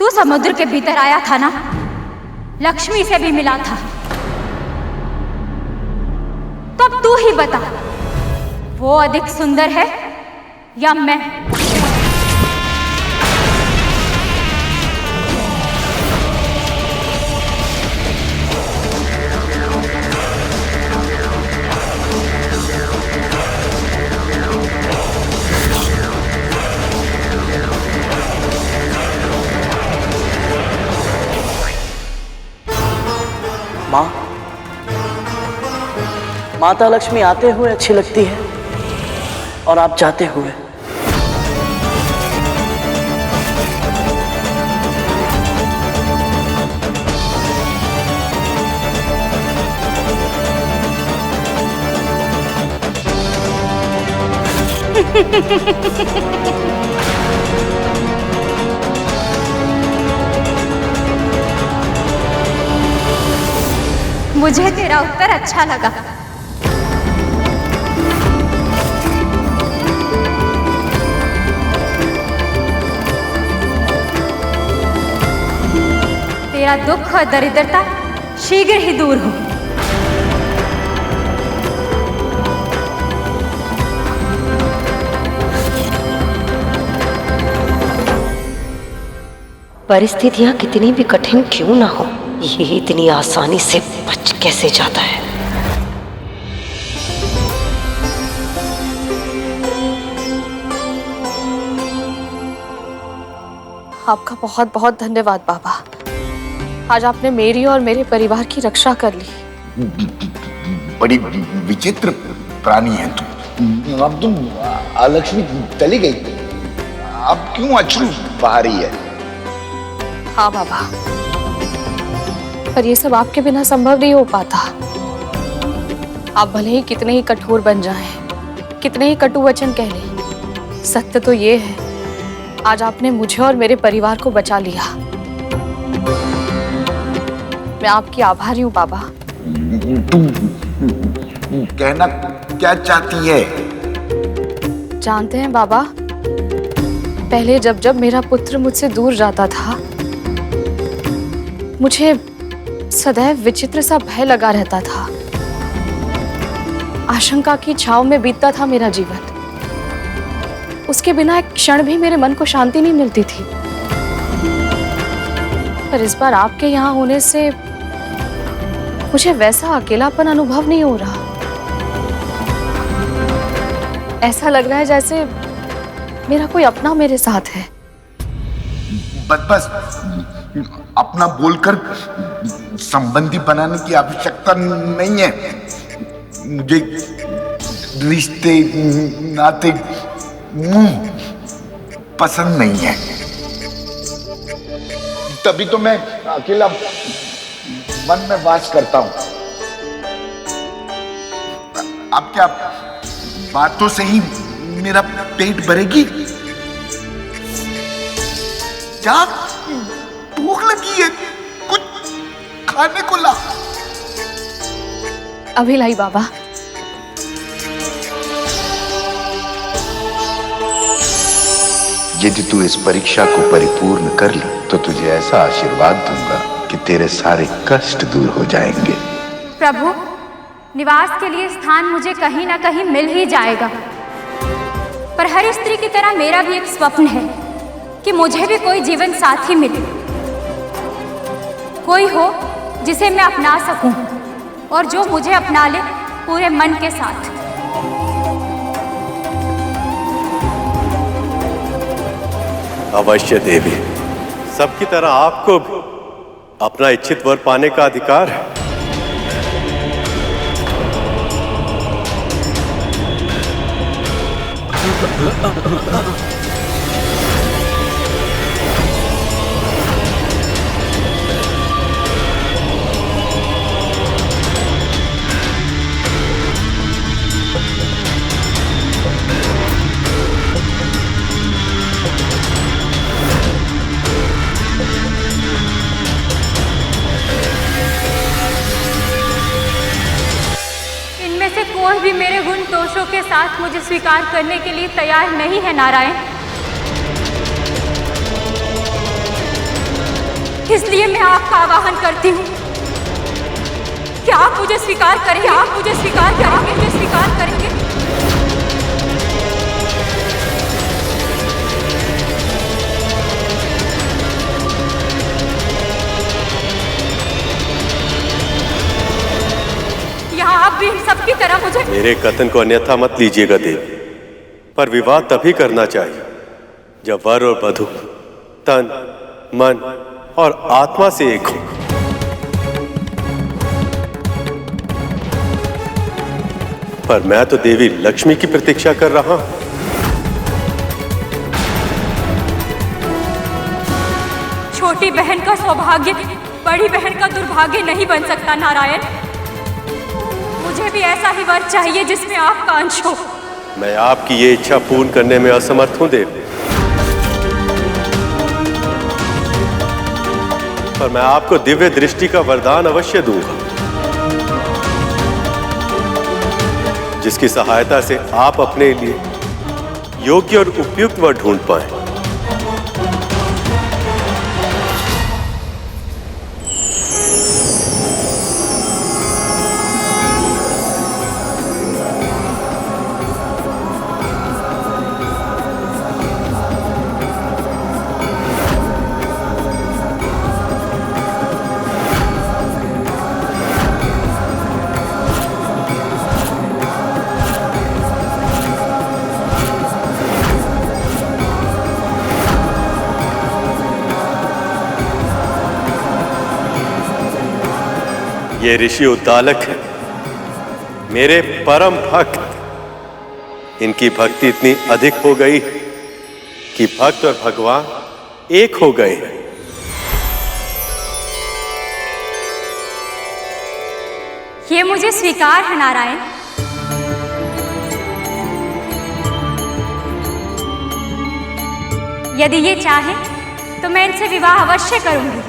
तू समुद्र के भीतर आया था ना, लक्ष्मी से भी मिला था। तो अब तू ही बता, वो अधिक सुंदर है या मैं? माँ, माता लक्ष्मी आते हुए अच्छी लगती है और आप जाते हुए। मुझे तेरा उत्तर अच्छा लगा। तेरा दुख और दरिद्रता शीघ्र ही दूर हो। परिस्थितियां कितनी भी कठिन क्यों ना हो, ये इतनी आसानी से बच कैसे जाता है? आपका बहुत बहुत धन्यवाद बाबा। आज आपने मेरी और मेरे परिवार की रक्षा कर ली। बड़ी विचित्र प्राणी है तुम। अब तुम लक्ष्मी चली गई, अब क्यों अश्रु बहा रही है? हाँ बाबा, पर ये सब आपके बिना संभव नहीं हो पाता। आप भले ही कितने ही कठोर बन जाएं, कितने ही कटु वचन कह लें, सत्य तो ये है, आज आपने मुझे और मेरे परिवार को बचा लिया। मैं आपकी आभारी हूँ बाबा। तुम कहना क्या चाहती है? जानते हैं बाबा, पहले जब जब मेरा पुत्र मुझसे दूर जाता था, मुझे सदैव विचित्र सा भय लगा रहता था। आशंका की छाव में बीतता था मेरा जीवन। उसके बिना एक क्षण भी मेरे मन को शांति नहीं मिलती थी। पर इस बार आपके यहाँ होने से मुझे वैसा अकेलापन अनुभव नहीं हो रहा। ऐसा लग रहा है जैसे मेरा कोई अपना मेरे साथ है। बस अपना बोलकर संबंधी बनाने की आवश्यकता नहीं है। मुझे रिश्ते नाते मुंह पसंद नहीं है, तभी तो मैं अकेला वन में वास करता हूं। अब क्या बातों से ही मेरा पेट भरेगी? क्या भूख लगी है? कुछ खाने को ला। अभी लाई बाबा। यदि तू इस परीक्षा को परिपूर्ण कर ली तो तुझे ऐसा आशीर्वाद दूंगा कि तेरे सारे कष्ट दूर हो जाएंगे। प्रभु, निवास के लिए स्थान मुझे कहीं ना कहीं मिल ही जाएगा, पर हर स्त्री की तरह मेरा भी एक स्वप्न है कि मुझे भी कोई जीवन साथी मिले, कोई हो जिसे मैं अपना सकूं और जो मुझे अपना ले पूरे मन के साथ। अवश्य देवी, सबकी तरह आपको भी अपना इच्छित वर पाने का अधिकार है। कोई भी मेरे गुण दोषों के साथ मुझे स्वीकार करने के लिए तैयार नहीं है नारायण। इसलिए मैं आपका आवाहन करती हूँ कि आप मुझे स्वीकार करेंगे, आप मुझे स्वीकार करेंगे, मुझे स्वीकार करेंगे। यहाँ आप भी इन सबकी तरह मुझे। मेरे कथन को अन्यथा मत लीजिएगा देवी, पर विवाह तभी करना चाहिए जब वर और वधू तन, मन और आत्मा से एक हो। पर मैं तो देवी लक्ष्मी की प्रतीक्षा कर रहा हूं। छोटी बहन का सौभाग्य बड़ी बहन का दुर्भाग्य नहीं बन सकता नारायण। मुझे भी ऐसा ही वर चाहिए जिसमें आपका अंश हो। मैं आपकी ये इच्छा पूर्ण करने में असमर्थ हूं देवी, पर मैं आपको दिव्य दृष्टि का वरदान अवश्य दूंगा, जिसकी सहायता से आप अपने लिए योग्य और उपयुक्त वर ढूंढ पाएं। ये ऋषि उद्दालक है, मेरे परम भक्त। इनकी भक्ति इतनी अधिक हो गई कि भक्त और भगवान एक हो गए। ये मुझे स्वीकार है नारायण। यदि ये चाहे तो मैं इनसे विवाह अवश्य करूंगी।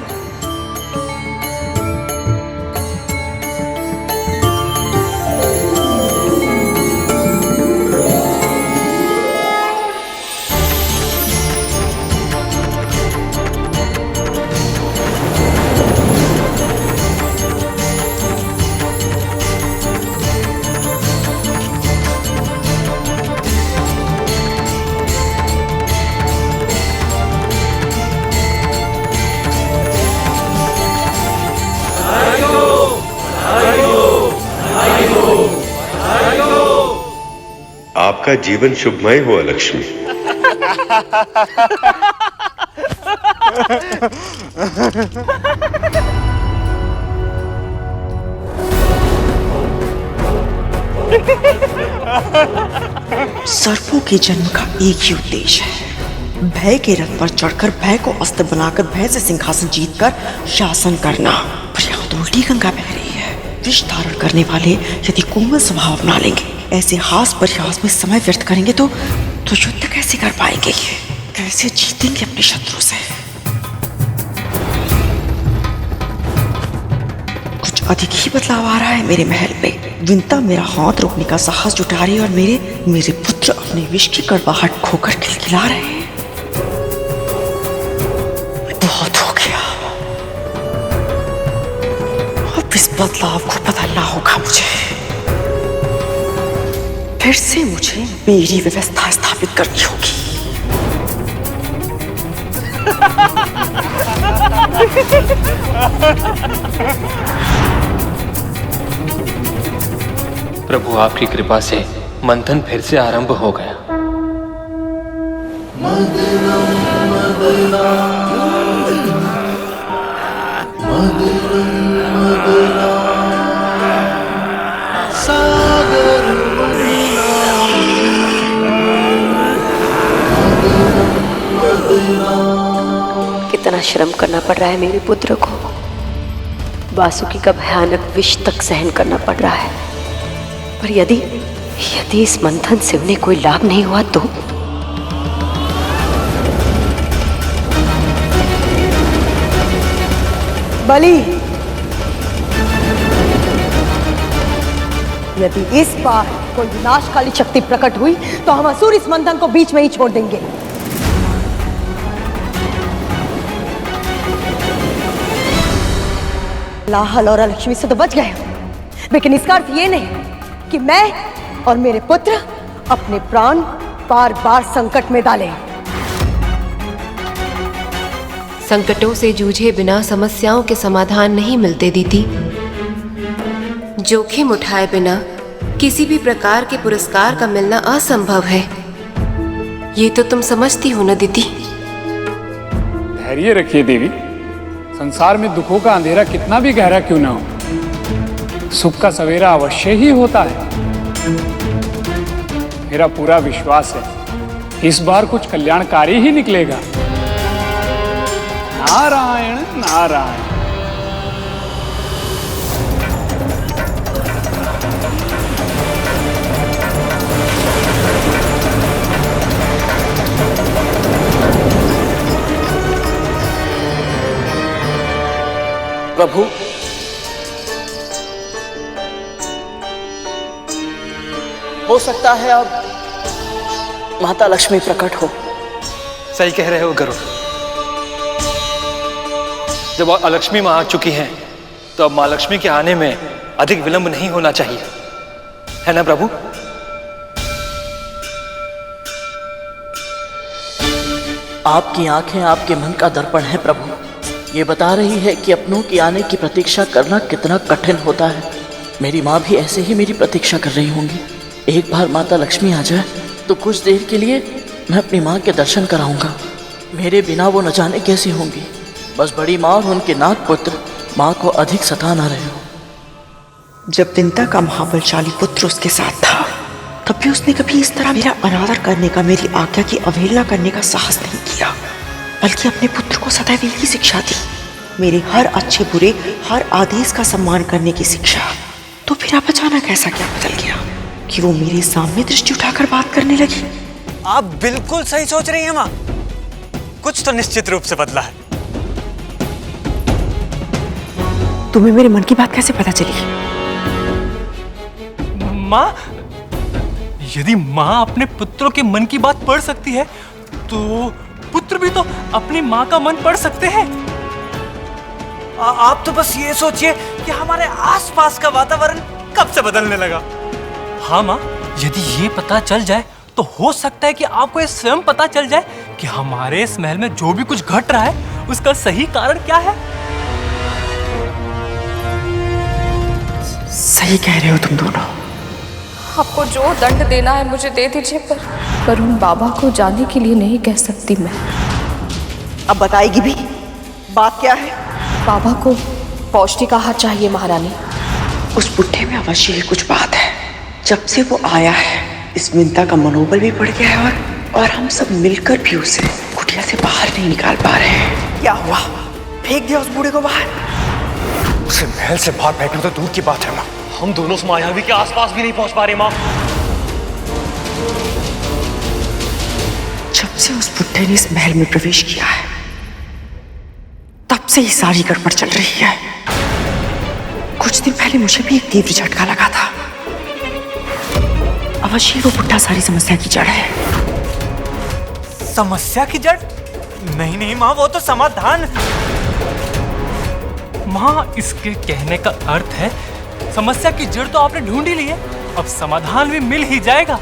आपका जीवन शुभमय हो लक्ष्मी। सर्पों के जन्म का एक ही उद्देश्य है, भय के रथ पर चढ़कर भय को अस्त्र बनाकर भय से सिंहासन जीतकर शासन करना। पर यहाँ तो उल्टी गंगा बह रही है। विष धारण करने वाले यदि कोमल स्वभाव अपना लेंगे, ऐसे हास परिहास में समय व्यर्थ करेंगे तो युद्ध कैसे कर पाएंगे? कैसे जीतेंगे अपने शत्रु से? कुछ अधिक ही बदलाव आ रहा है मेरे महल में। विंता मेरा हाथ रोकने का साहस जुटा रही है और मेरे पुत्र अपने विष की कड़वाहट खोकर खिलखिला रहे हैं। बहुत हो गया, अब इस बदलाव को बदलना होगा मुझे। फिर से मुझे मेरी व्यवस्था स्थापित करनी होगी। प्रभु आपकी कृपा से मंथन फिर से आरंभ हो गया। कितना श्रम करना पड़ रहा है मेरे पुत्र को। वासुकी का भयानक विष तक सहन करना पड़ रहा है। पर यदि इस मंथन से उन्हें कोई लाभ नहीं हुआ तो? बलि, यदि इस बार कोई विनाशकाली शक्ति प्रकट हुई तो हम असुर इस मंथन को बीच में ही छोड़ देंगे। लाहल और लक्ष्मी से तो बच गए, लेकिन इसका अर्थ ये नहीं कि मैं और मेरे पुत्र अपने प्राण बार बार संकट में डालें। संकटों से जूझे बिना समस्याओं के समाधान नहीं मिलते दीदी। जोखिम उठाए बिना किसी भी प्रकार के पुरस्कार का मिलना असंभव है। ये तो तुम समझती हो ना दीदी। धैर्य रखिए देवी। संसार में दुखों का अंधेरा कितना भी गहरा क्यों ना हो, सुख का सवेरा अवश्य ही होता है। मेरा पूरा विश्वास है इस बार कुछ कल्याणकारी ही निकलेगा। नारायण नारायण। प्रभु, हो सकता है अब माता लक्ष्मी प्रकट हो। सही कह रहे हो गरुड़। जब अलक्ष्मी मां आ चुकी हैं, तो अब मां लक्ष्मी के आने में अधिक विलंब नहीं होना चाहिए, है ना प्रभु? आपकी आंखें आपके मन का दर्पण है प्रभु। ये बता रही है कि अपनों की आने की प्रतीक्षा करना कितना कठिन होता है। मेरी माँ भी ऐसे ही मेरी प्रतीक्षा कर रही होंगी। एक बार माता लक्ष्मी आ जाए तो कुछ देर के लिए मैं अपनी माँ के दर्शन कराऊंगा। मेरे बिना वो न जाने कैसी होंगी। बस बड़ी माँ और उनके नाग पुत्र माँ को अधिक सता ना रहे हो। जब विंता का महाबलशाली पुत्र उसके साथ था, तब भी उसने कभी इस तरह मेरा अनादर करने का, मेरी आज्ञा की अवहेलना करने का साहस नहीं किया, बल्कि अपने पुत्र को सदैव यही शिक्षा दी, मेरे हर अच्छे बुरे, हर आदेश का सम्मान करने की शिक्षा। तो फिर अब अचानक ऐसा क्या बदल गया कि वो मेरे सामने दृष्टि उठाकर बात करने लगी? आप बिल्कुल सही सोच रही हैं माँ। कुछ तो निश्चित रूप से बदला है। तुम्हें मेरे मन की बात कैसे पता चली? माँ, यदि माँ अपने पुत्रों के मन की बात पढ़ सकती है, तो पुत्र भी तो अपनी माँ का मन पढ़ सकते हैं। आप तो बस ये सोचिए कि हमारे आसपास का वातावरण कब से बदलने लगा। हाँ माँ, यदि ये पता चल जाए तो हो सकता है कि आपको ये स्वयं पता चल जाए कि हमारे इस महल में जो भी कुछ घट रहा है उसका सही कारण क्या है। सही कह रहे हो तुम दोनों। आपको जो दंड देना है मुझे दे दीजिए, पर उन बाबा को जाने के लिए नहीं कह सकती मैं। अब बताएगी भी? बात क्या है? बाबा को पौष्टिक आहार चाहिए महारानी। उस बुढ़े में अवश्य ही कुछ बात है। जब से वो आया है, इस विंता का मनोबल भी बढ़ गया है और हम सब मिलकर भी उसे कुटिया से बाहर नहीं निकाल पा रहे हैं। क्या हुआ? फेंक दिया उस बूढ़े को बाहर? उसे महल से बाहर फेंकना तो दूर की बात है माँ। हम दोनों उस मायावी के आसपास भी नहीं पहुंच पा रहे माँ। जब से उस बुढ़े ने इस महल में प्रवेश किया है, तब से ही सारी गड़बड़ चल रही है। कुछ दिन पहले मुझे भी एक तीव्र झटका लगा था। अवश्य वो बुढ़ा सारी समस्या की जड़ है। समस्या की जड़? नहीं नहीं माँ, वो तो समाधान। माँ, इसके कहने का अर्थ है समस्या की जड़ तो आपने ढूंढ ही ली है, अब समाधान भी मिल ही जाएगा।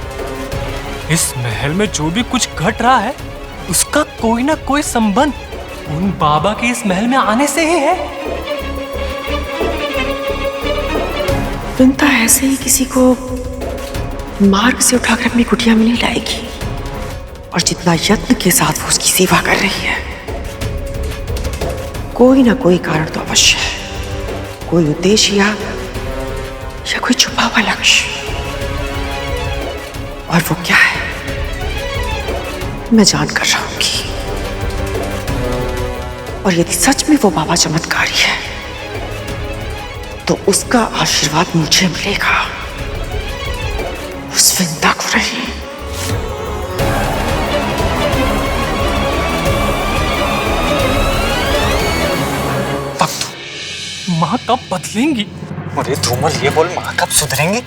इस महल में जो भी कुछ घट रहा है उसका कोई ना कोई संबंध उन बाबा के इस महल में आने से ही है। विंता ऐसे ही किसी को मार्ग से उठाकर अपनी कुटिया में नहीं लाएगी, और जितना यत्न के साथ वो उसकी सेवा कर रही है, कोई ना कोई कारण तो अवश्य है, कोई उद्देश्य या कोई छुपा हुआ लक्ष्य। और वो क्या है मैं जान कर रहूंगी। और यदि सच में वो बाबा चमत्कारी है तो उसका आशीर्वाद मुझे मिलेगा, उस विंता को नहीं। माँ कब बदलेंगी? अरे धूमल, ये बोल माँ कब सुधरेंगी?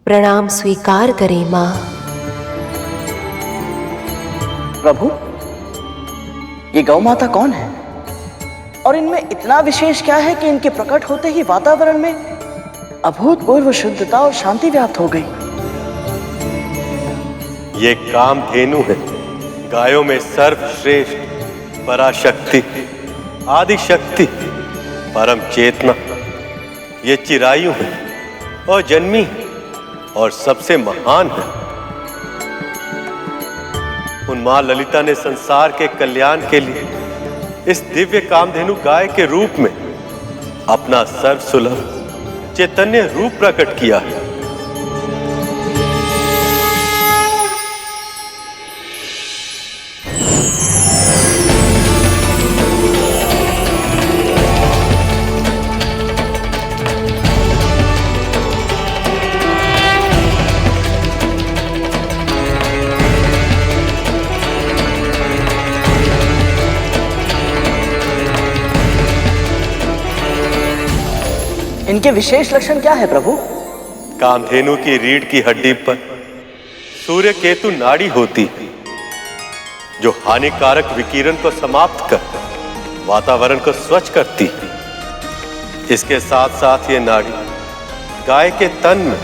प्रणाम स्वीकार करें माँ। प्रभु, ये गौ माता कौन है और इनमें इतना विशेष क्या है कि इनके प्रकट होते ही वातावरण में अभूतपूर्व शुद्धता और शांति व्याप्त हो गई? ये कामधेनु है, गायों में सर्वश्रेष्ठ, पराशक्ति, आदि शक्ति, परम चेतना। ये चिरायु है और जन्मी है और सबसे महान है। उन मां ललिता ने संसार के कल्याण के लिए इस दिव्य कामधेनु गाय के रूप में अपना सर्वसुलभ चैतन्य रूप प्रकट किया है। इनके विशेष लक्षण क्या है प्रभु? कामधेनु की रीढ़ की हड्डी पर सूर्य केतु नाड़ी होती है, जो हानिकारक विकिरण को समाप्त कर वातावरण को स्वच्छ करती है। इसके साथ साथ ये नाड़ी गाय के तन में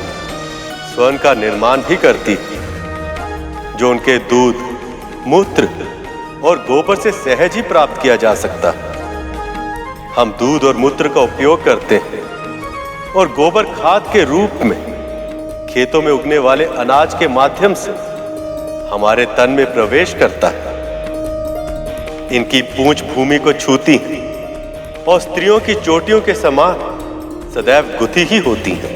स्वर्ण का निर्माण भी करती है, जो उनके दूध, मूत्र और गोबर से सहज ही प्राप्त किया जा सकता है। हम दूध और मूत्र का उपयोग करते हैं और गोबर खाद के रूप में खेतों में उगने वाले अनाज के माध्यम से हमारे तन में प्रवेश करता है। इनकी पूंछ भूमि को छूती है और स्त्रियों की चोटियों के समान सदैव गुथी ही होती हैं।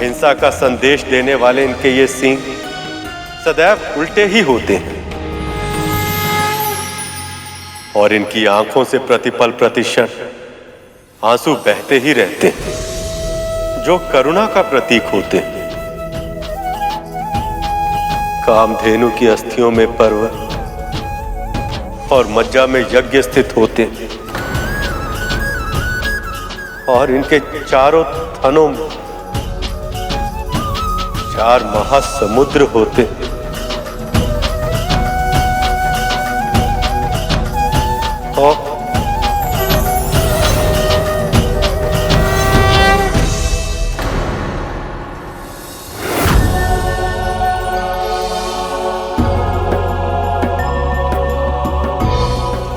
हिंसा का संदेश देने वाले इनके ये सींग सदैव उल्टे ही होते हैं और इनकी आंखों से प्रतिपल प्रतिक्षण आंसू बहते ही रहते हैं, जो करुणा का प्रतीक होते हैं। कामधेनु की अस्थियों में पर्वत और मज्जा में यज्ञ स्थित होते हैं और इनके चारों थनों में 4 महासमुद्र होते हैं। और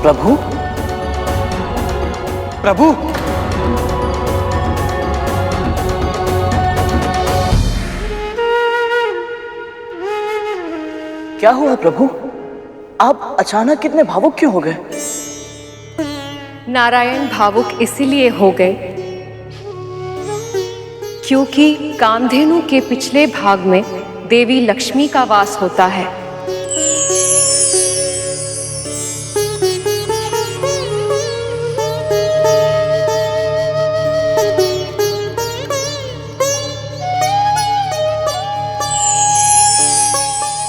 प्रभु, प्रभु, क्या हुआ प्रभु? आप अचानक कितने भावुक क्यों हो गए? नारायण भावुक इसीलिए हो गए क्योंकि कामधेनु के पिछले भाग में देवी लक्ष्मी का वास होता है।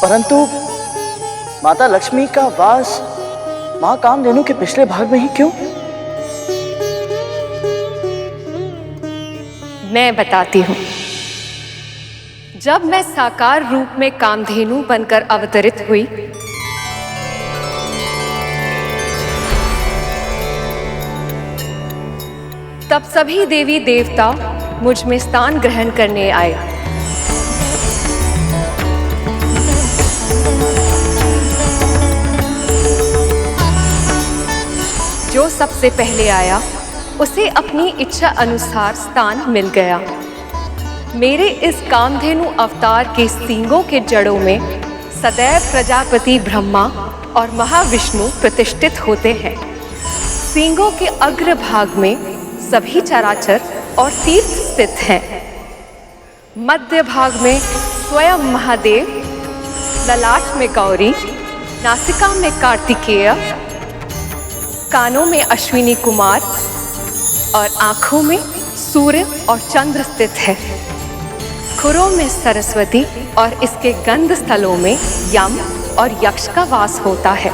परंतु माता लक्ष्मी का वास मां कामधेनु के पिछले भाग में ही क्यों? मैं बताती हूँ। जब मैं साकार रूप में कामधेनु बनकर अवतरित हुई, तब सभी देवी देवता मुझ में स्थान ग्रहण करने आए। जो सबसे पहले आया उसे अपनी इच्छा अनुसार स्थान मिल गया। मेरे इस कामधेनु अवतार के सींगों के जड़ों में सदैव प्रजापति ब्रह्मा और महाविष्णु प्रतिष्ठित होते हैं। सींगों के अग्र भाग में सभी चराचर और तीर्थ स्थित हैं। मध्य भाग में स्वयं महादेव, ललाट में गौरी, नासिका में कार्तिकेय, कानों में अश्विनी कुमार और आंखों में सूर्य और चंद्र स्थित है। खुरों में सरस्वती और इसके गंध स्थलों में यम और यक्ष का वास होता है।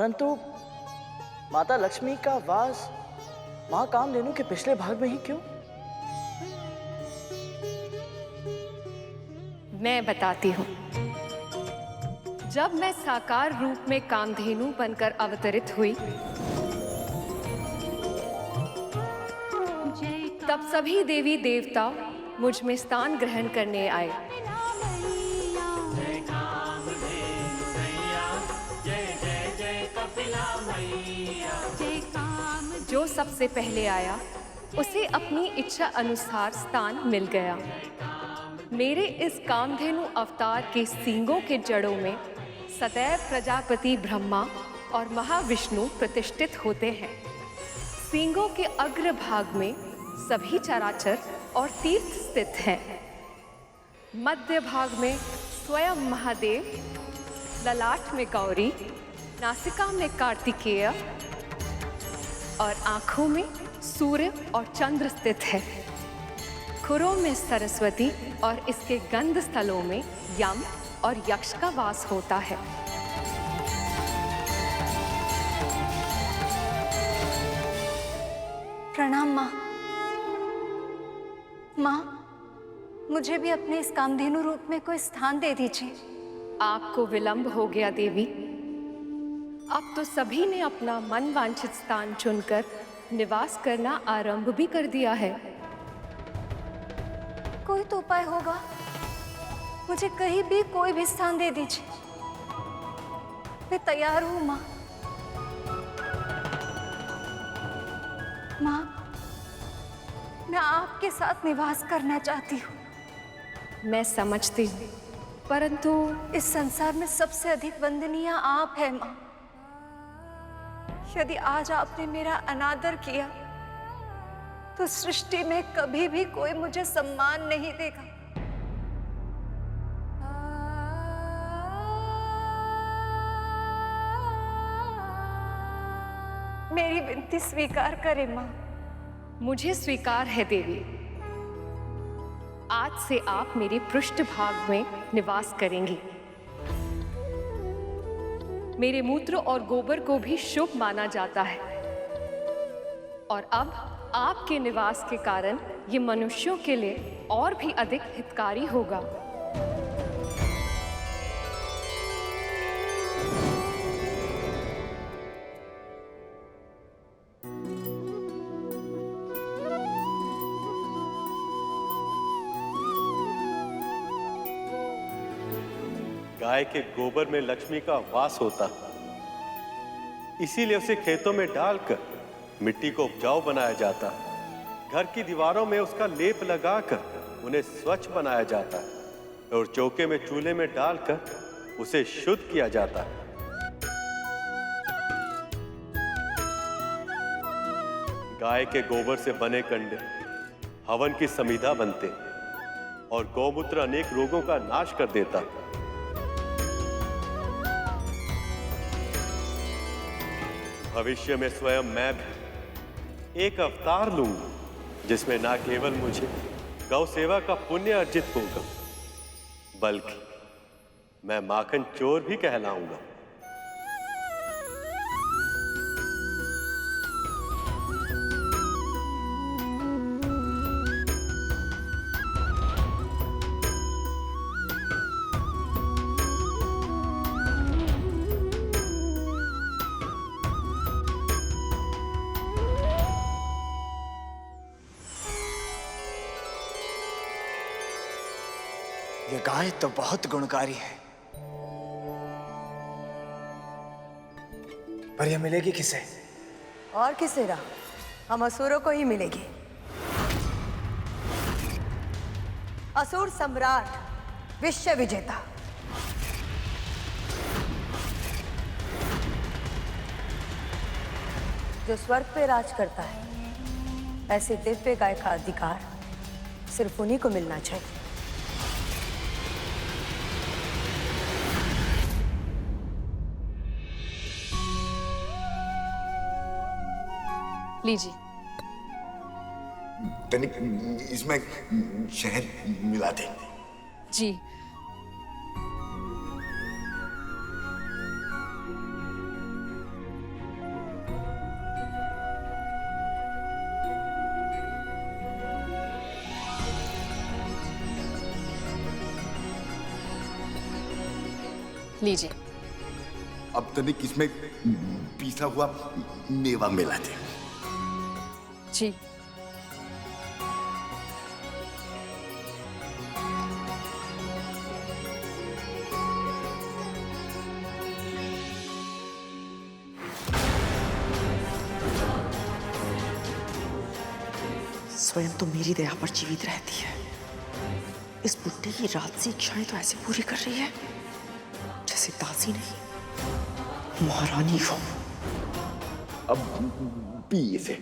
परंतु माता लक्ष्मी का वास मां कामधेनु के पिछले भाग में ही क्यों? मैं बताती हूँ। जब मैं साकार रूप में कामधेनु बनकर अवतरित हुई, तब सभी देवी देवता मुझ में स्थान ग्रहण करने आए। जो सबसे पहले आया उसे अपनी इच्छा अनुसार स्थान मिल गया। मेरे इस कामधेनु अवतार के सींगों के जड़ों में सदैव प्रजापति ब्रह्मा और महाविष्णु प्रतिष्ठित होते हैं। सींगों के अग्रभाग में सभी चराचर और तीर्थ स्थित हैं। मध्य भाग में स्वयं महादेव, ललाट में गौरी, नासिका में कार्तिकेय और आँखों में सूर्य और चंद्र स्थित है। खुरों में सरस्वती और इसके गंध स्थलों में यम और यक्ष का वास होता है। प्रणाम माँ। माँ, मुझे भी अपने इस कामधेनु रूप में कोई स्थान दे दीजिए। आपको विलंब हो गया देवी। अब तो सभी ने अपना मन वांछित स्थान चुनकर निवास करना आरंभ भी कर दिया है। कोई तो उपाय होगा, मुझे कहीं भी कोई भी स्थान दे दीजिए। मैं तैयार हूँ माँ। माँ, मैं आपके साथ निवास करना चाहती हूँ। मैं समझती हूँ, परंतु इस संसार में सबसे अधिक वंदनीय आप हैं माँ। यदि आज आपने मेरा अनादर किया तो सृष्टि में कभी भी कोई मुझे सम्मान नहीं देगा। मेरी विनती स्वीकार करें माँ। मुझे स्वीकार है देवी। आज से आप मेरे पृष्ठभाग में निवास करेंगी। मेरे मूत्र और गोबर को भी शुभ माना जाता है और अब आपके निवास के कारण ये मनुष्यों के लिए और भी अधिक हितकारी होगा। गाय के गोबर में लक्ष्मी का वास होता, इसीलिए उसे खेतों में डालकर मिट्टी को उपजाऊ बनाया जाता। घर की दीवारों में उसका लेप लगाकर उन्हें स्वच्छ बनाया जाता है और चौके में चूल्हे में डालकर उसे शुद्ध किया जाता है। गाय के गोबर से बने कंडे हवन की समिधा बनते और गौमूत्र अनेक रोगों का नाश कर देता। भविष्य में स्वयं मैं भी एक अवतार लूंगा जिसमें ना केवल मुझे गौ सेवा का पुण्य अर्जित होगा, बल्कि मैं माखन चोर भी कहलाऊंगा। ये गाय तो बहुत गुणकारी है, पर यह मिलेगी किसे? और किसे रहा, हम असुरों को ही मिलेगी। असुर सम्राट, विश्व विजेता। जो स्वर्ग पे राज करता है, ऐसे दिव्य गाय का अधिकार सिर्फ उन्हीं को मिलना चाहिए। लीजिए। तनिक इसमें शहद मिला दे। जी। लीजिए। अब तनिक इसमें पीसा हुआ मेवा मिला दे। जी। स्वयं तो मेरी दया पर जीवित रहती है, इस बुढ़े की राजसी इच्छाएं तो ऐसे पूरी कर रही है जैसे दासी नहीं महारानी हो। अब पी इसे।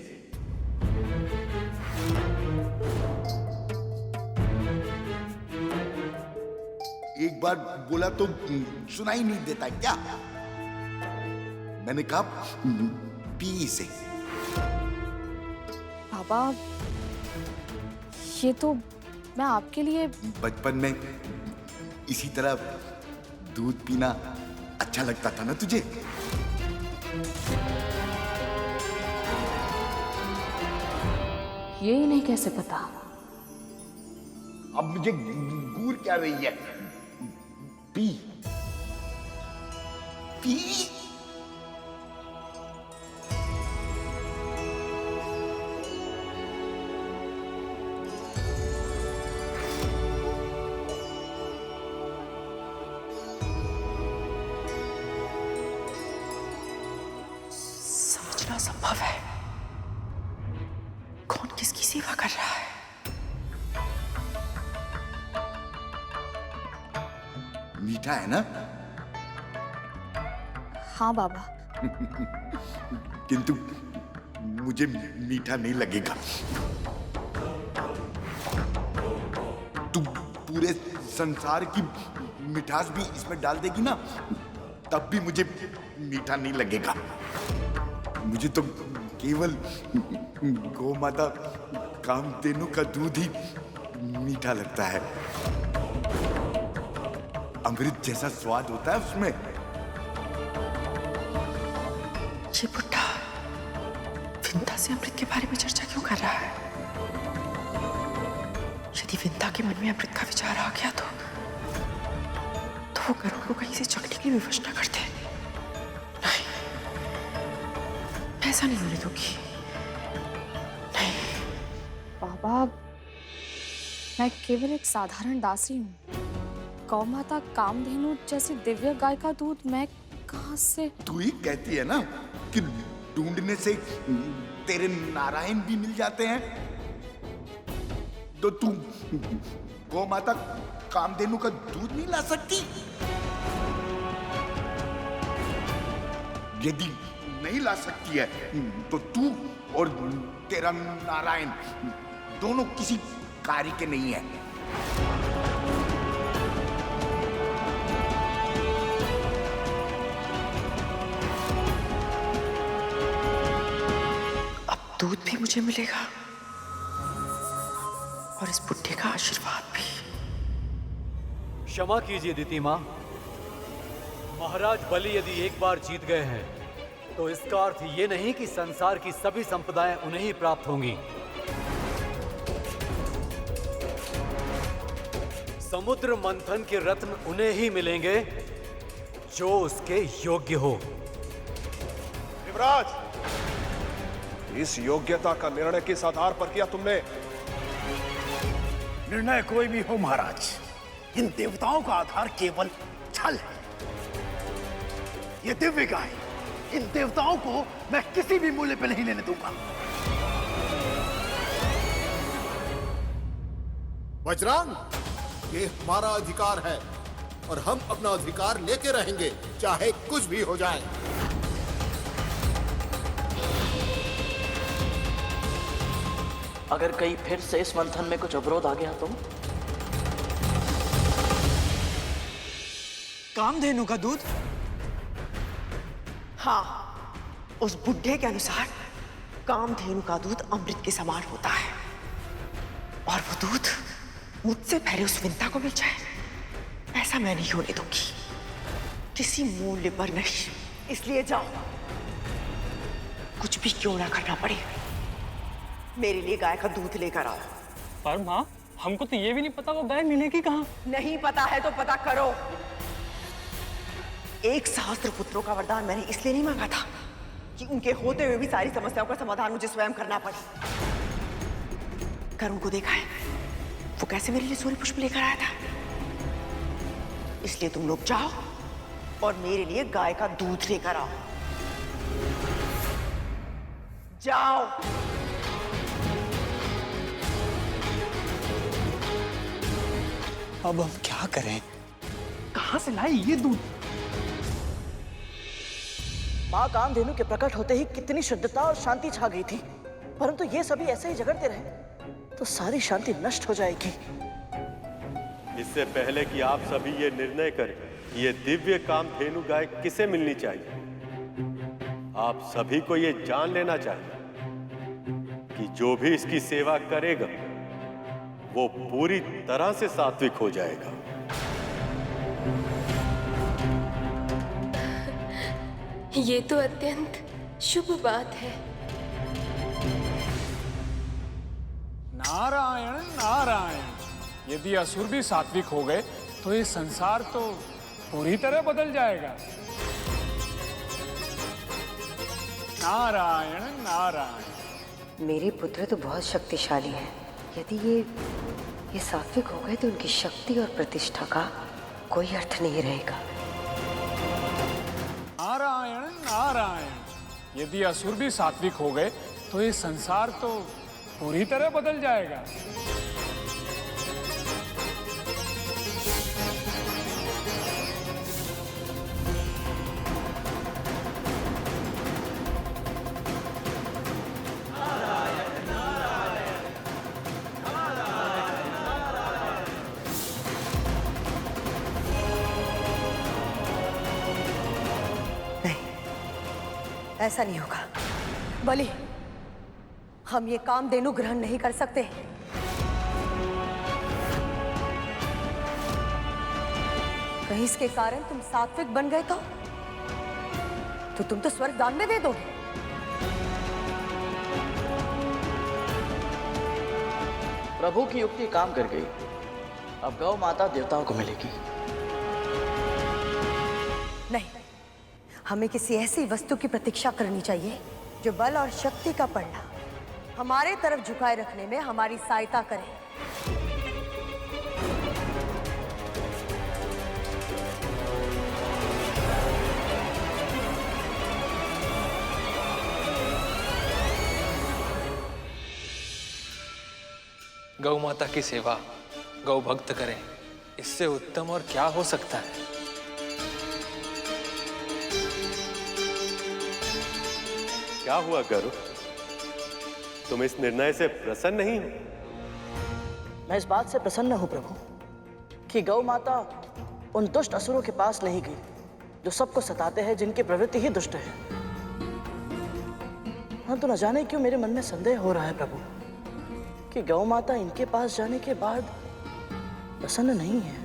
एक बार बोला तो सुनाई नहीं देता क्या? मैंने कहा पी इसे। बाबा, ये तो मैं आपके लिए बचपन में इसी तरह दूध पीना अच्छा लगता था ना तुझे? ये नहीं कैसे पता? अब मुझे घूर क्या रही है? P P. समझना संभव है कौन किसकी सेवा कर रहा है। मीठा है ना? हाँ बाबा। किंतु मुझे मीठा नहीं लगेगा। तू पूरे संसार की मिठास भी इसमें डाल देगी ना, तब भी मुझे मीठा नहीं लगेगा। मुझे तो केवल गौ माता कामधेनु का दूध ही मीठा लगता है। अमृत जैसा स्वाद होता है उसमें। ये बुढ़ा विंता से अमृत के बारे में चर्चा क्यों कर रहा है? यदि विंता के मन में अमृत का विचार आ गया तो वो गरुड़ को कहीं से चकने की विवश न करते। नहीं, ऐसा नहीं होने दूंगी। नहीं बाबा, मैं केवल एक साधारण दासी हूँ। गौ माता कामधेनु जैसी दिव्य गाय का दूध मैं कहाँ से? तू ही कहती है ना कि ढूंढने से तेरे नारायण भी मिल जाते हैं, तो तू गौ माता कामधेनु का दूध नहीं ला सकती? यदि नहीं ला सकती है तो तू और तेरा नारायण दोनों किसी कार्य के नहीं है। दूध भी मुझे मिलेगा और इस बुढ़े का आशीर्वाद भी। क्षमा कीजिए दीदी माँ, महाराज बलि यदि एक बार जीत गए हैं तो इसका अर्थ ये नहीं कि संसार की सभी संपदाएं उन्हें ही प्राप्त होंगी। समुद्र मंथन के रत्न उन्हें ही मिलेंगे जो उसके योग्य हो। युवराज, इस योग्यता का निर्णय किस आधार पर किया तुमने? निर्णय कोई भी हो महाराज, इन देवताओं का आधार केवल छल है। ये दिव्य गाय, इन देवताओं को मैं किसी भी मूल्य पर नहीं लेने दूंगा। वज्रांग, ये हमारा अधिकार है और हम अपना अधिकार लेके रहेंगे, चाहे कुछ भी हो जाए। अगर कहीं फिर से इस मंथन में कुछ अवरोध आ गया तो? कामधेनु का दूध? हाँ, उस बुढ़े के अनुसार कामधेनु का दूध अमृत के समान होता है और वो दूध मुझसे पहले उस विंता को मिल जाए, ऐसा मैं नहीं होने दूंगी, किसी मूल्य पर नहीं। इसलिए जाओ, कुछ भी क्यों ना करना पड़े, मेरे लिए गाय का दूध लेकर आओ। पर माँ, हमको तो ये भी नहीं पता वो गाय मिलेगी कहाँ। नहीं पता है तो पता करो। एक सहस्त्र पुत्रों का वरदान मैंने इसलिए नहीं मांगा था कि उनके होते हुए भी सारी समस्याओं का समाधान मुझे स्वयं करना पड़े। करुण को देखा है, वो कैसे मेरे लिए सूर्य पुष्प लेकर आया था। इसलिए तुम लोग जाओ और मेरे लिए गाय का दूध लेकर आओ। जाओ। अब हम क्या करें? कहां से लाई ये दूध? माँ कामधेनु के प्रकट होते ही कितनी शुद्धता और शांति छा गई थी, परंतु ये सभी ऐसे ही झगड़ते रहे तो सारी शांति नष्ट हो जाएगी। इससे पहले कि आप सभी ये निर्णय करें कि ये दिव्य कामधेनु गाय किसे मिलनी चाहिए, आप सभी को ये जान लेना चाहिए कि जो भी इसकी सेवा करेगा वो पूरी तरह से सात्विक हो जाएगा। ये तो अत्यंत शुभ बात है। नारायण नारायण, यदि असुर भी सात्विक हो गए तो ये संसार तो पूरी तरह बदल जाएगा। नारायण नारायण। मेरे पुत्र तो बहुत शक्तिशाली हैं। यदि ये सात्विक हो गए तो उनकी शक्ति और प्रतिष्ठा का कोई अर्थ नहीं रहेगा। नारायण नारायण, यदि असुर भी सात्विक हो गए तो ये संसार तो पूरी तरह बदल जाएगा। ऐसा नहीं होगा बलि, हम ये कामधेनु ग्रहण नहीं कर सकते। कहीं इसके कारण तुम सात्विक बन गए तो तुम तो स्वर्ग दान में दे दोगे। प्रभु की युक्ति काम कर गई, अब गौ माता देवताओं को मिलेगी। नहीं, हमें किसी ऐसी वस्तु की प्रतीक्षा करनी चाहिए जो बल और शक्ति का पलड़ा हमारे तरफ झुकाए रखने में हमारी सहायता करे। गौ माता की सेवा गौ भक्त करें, इससे उत्तम और क्या हो सकता है। क्या हुआ गरुड़, तुम इस निर्णय से प्रसन्न नहीं हो? मैं इस बात से प्रसन्न हूं प्रभु कि गौ माता उन दुष्ट असुरों के पास नहीं गई जो सबको सताते हैं, जिनकी प्रवृत्ति ही दुष्ट है। हाँ, तो न जाने क्यों मेरे मन में संदेह हो रहा है प्रभु कि गौ माता इनके पास जाने के बाद प्रसन्न नहीं है।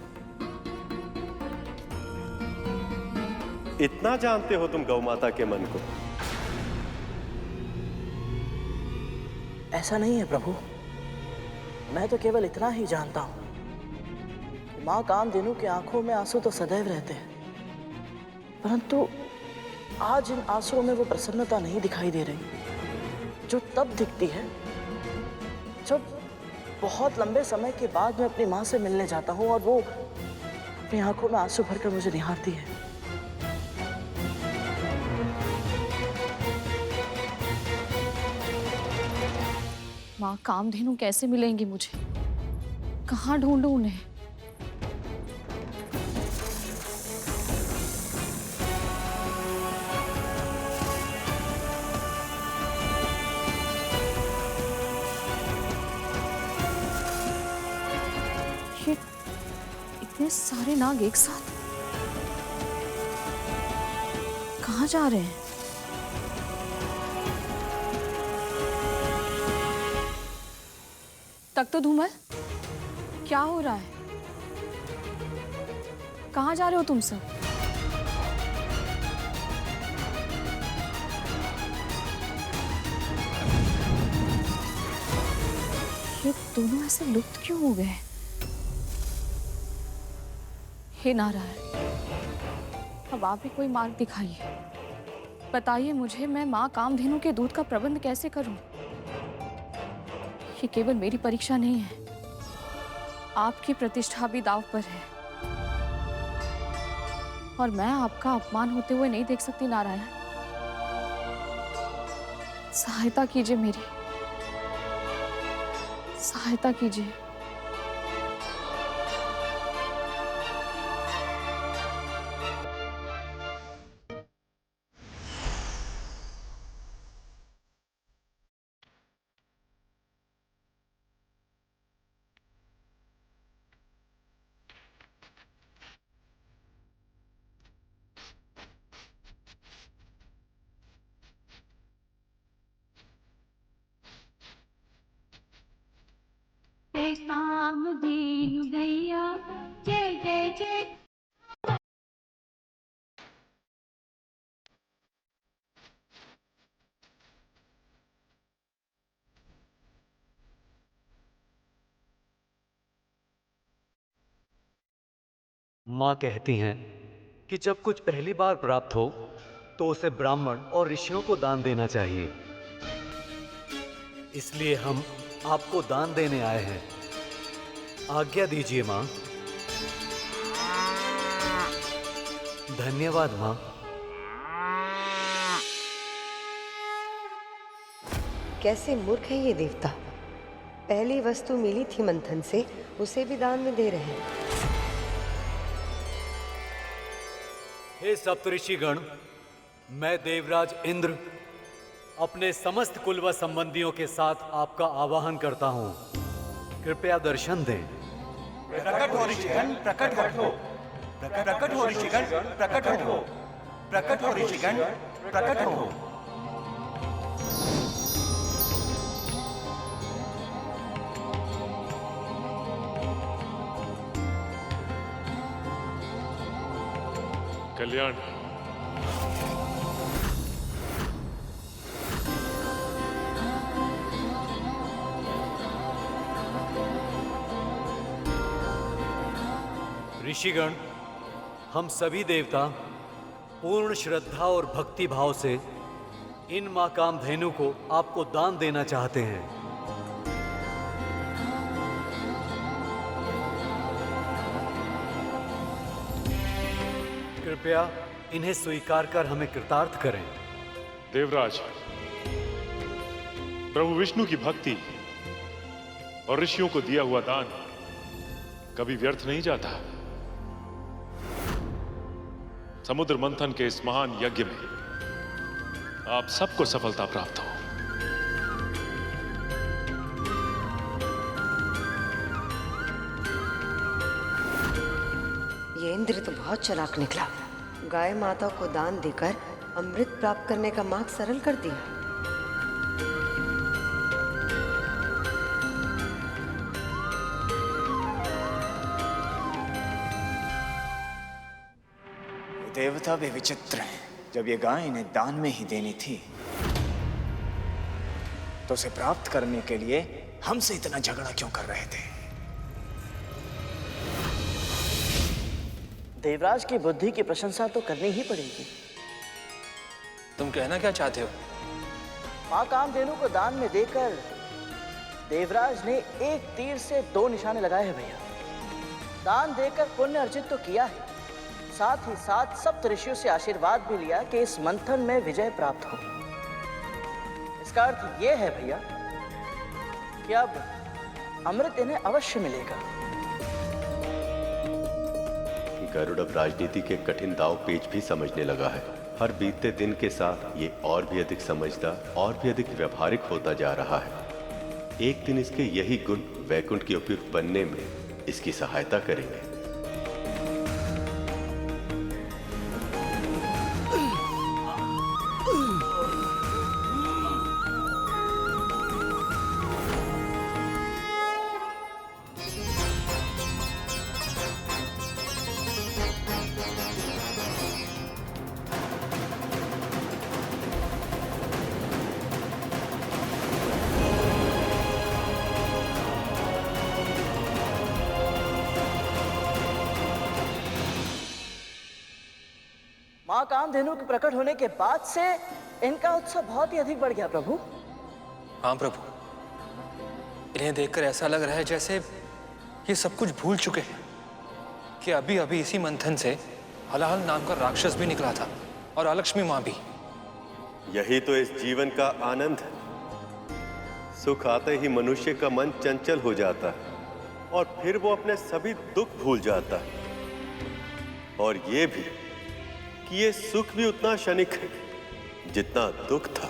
इतना जानते हो तुम गौ माता के मन को? ऐसा नहीं है प्रभु, मैं तो केवल इतना ही जानता हूं कि मां कामधेनु की आंखों में आंसू तो सदैव रहते हैं, परंतु आज इन आंसुओं में वो प्रसन्नता नहीं दिखाई दे रही जो तब दिखती है जब बहुत लंबे समय के बाद मैं अपनी मां से मिलने जाता हूं और वो अपनी आंखों में आंसू भरकर मुझे निहारती है। माँ कामधेनु कैसे मिलेंगी मुझे? कहाँ ढूंढूं उन्हें? ये इतने सारे नाग एक साथ कहाँ जा रहे हैं? तक तो धूमल, क्या हो रहा है? कहाँ जा रहे हो तुम सब? ये दोनों ऐसे लुप्त क्यों हो गए? हे नारायण, अब आप ही कोई मार्ग दिखाइए। बताइए मुझे, मैं माँ कामधेनु के दूध का प्रबंध कैसे करूं? ये केवल मेरी परीक्षा नहीं है, आपकी प्रतिष्ठा भी दांव पर है और मैं आपका अपमान होते हुए नहीं देख सकती। नारायण, सहायता कीजिए, मेरी सहायता कीजिए। कामधेनु गैया जय जय जय। माँ कहती हैं कि जब कुछ पहली बार प्राप्त हो तो उसे ब्राह्मण और ऋषियों को दान देना चाहिए। इसलिए हम आपको दान देने आए हैं। आज्ञा दीजिए माँ। धन्यवाद माँ। कैसे मूर्ख है ये देवता, पहली वस्तु मिली थी मंथन से, उसे भी दान में दे रहे हैं। हे सप्तऋषिगण, मैं देवराज इंद्र अपने समस्त कुल व संबंधियों के साथ आपका आवाहन करता हूं। कृपया दर्शन दें। प्रकट हो ऋषिगण, प्रकट हो। प्रकट हो ऋषिगण, प्रकट हो। प्रकट हो ऋषिगण, प्रकट हो। कल्याण। ऋषिगण, हम सभी देवता पूर्ण श्रद्धा और भक्ति भाव से इन मां कामधेनु को आपको दान देना चाहते हैं। कृपया इन्हें स्वीकार कर हमें कृतार्थ करें। देवराज, प्रभु विष्णु की भक्ति और ऋषियों को दिया हुआ दान कभी व्यर्थ नहीं जाता। समुद्र मंथन के इस महान यज्ञ में आप सबको सफलता प्राप्त हो। ये इंद्र तो बहुत चालाक निकला, गाय माता को दान देकर अमृत प्राप्त करने का मार्ग सरल कर दिया। देवता भी विचित्र हैं। जब ये गाय इन्हें दान में ही देनी थी तो उसे प्राप्त करने के लिए हमसे इतना झगड़ा क्यों कर रहे थे? देवराज की बुद्धि की प्रशंसा तो करनी ही पड़ेगी। तुम कहना क्या चाहते हो? मां कामधेनु को दान में देकर देवराज ने एक तीर से 2 निशाने लगाए हैं भैया। दान देकर पुण्य अर्जित तो किया है, साथ ही साथ सप्त ऋषियों से आशीर्वाद भी लिया कि इस मंथन में विजय प्राप्त हो। इसका अर्थ यह है भैया कि अब अमृत इन्हें अवश्य मिलेगा। गरुड़ अब राजनीति के कठिन दाव पेच भी समझने लगा है। हर बीतते दिन के साथ ये और भी अधिक समझदार और भी अधिक व्यवहारिक होता जा रहा है। एक दिन इसके यही गुण वैकुंठ के उपयुक्त बनने में इसकी सहायता करेंगे। माँ कामधेनु के प्रकट होने के बाद से इनका उत्साह बहुत ही अधिक बढ़ गया प्रभु। हाँ प्रभु, इन्हें देखकर ऐसा लग रहा है जैसे ये सब कुछ भूल चुके हैं कि अभी अभी इसी मंथन से हलाहल नाम का राक्षस भी निकला था और अलक्ष्मी माँ भी। यही तो इस जीवन का आनंद है। सुख आते ही मनुष्य का मन चंचल हो जाता है और फिर वो अपने सभी दुख भूल जाता है। और ये भी कि ये सुख भी उतना क्षणिक है जितना दुख था।